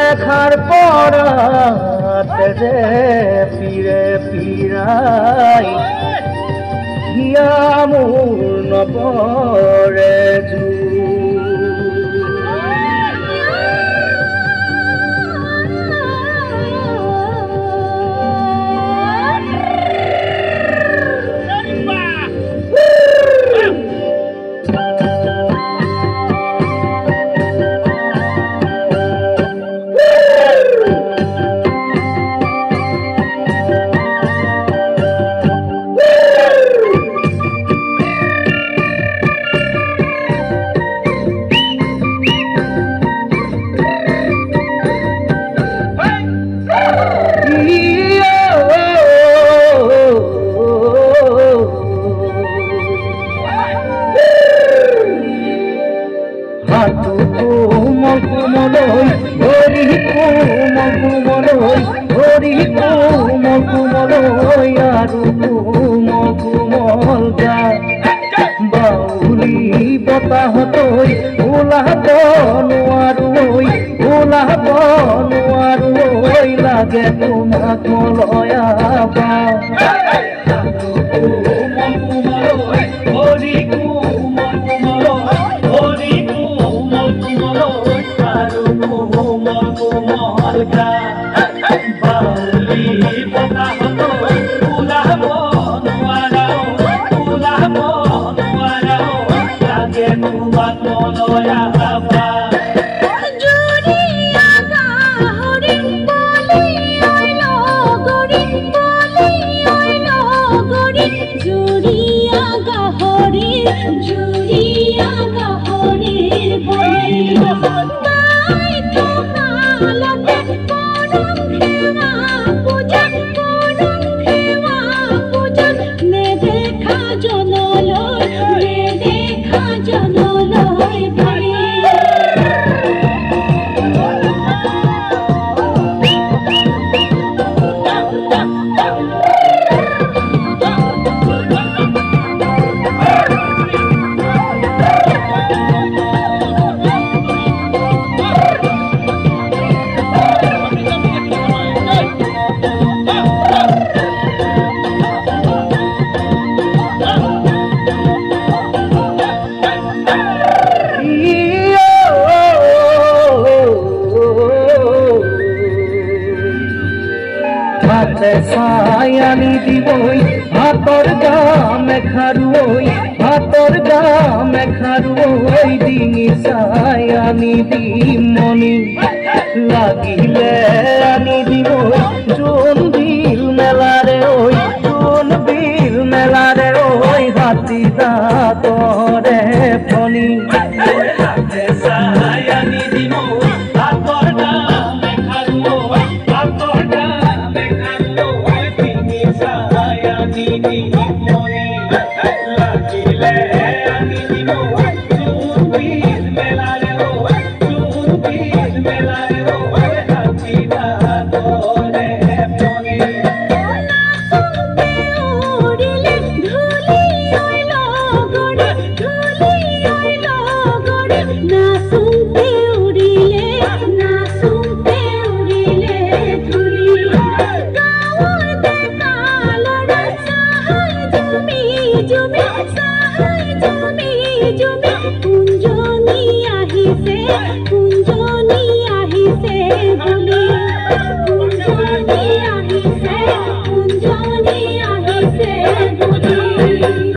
দেখার পর যে ফিরে ফিরাই হিয়া মোর নপরে জু হাতু কোমল কোমলই হরি কোমল কোমলই হরি কোমল কোমলই আৰু কোমল কোমল গা বাউলি বতাহতই ওলাব নোৱাৰোই ওলাব নোৱাৰোই লাগে তোমাক লয়াবা ছায়ানি দিবই হাতৰ গামে খাৰুই হাতৰ গামে খাৰুই দিনি ছায়ানি দিমনি লাগিলে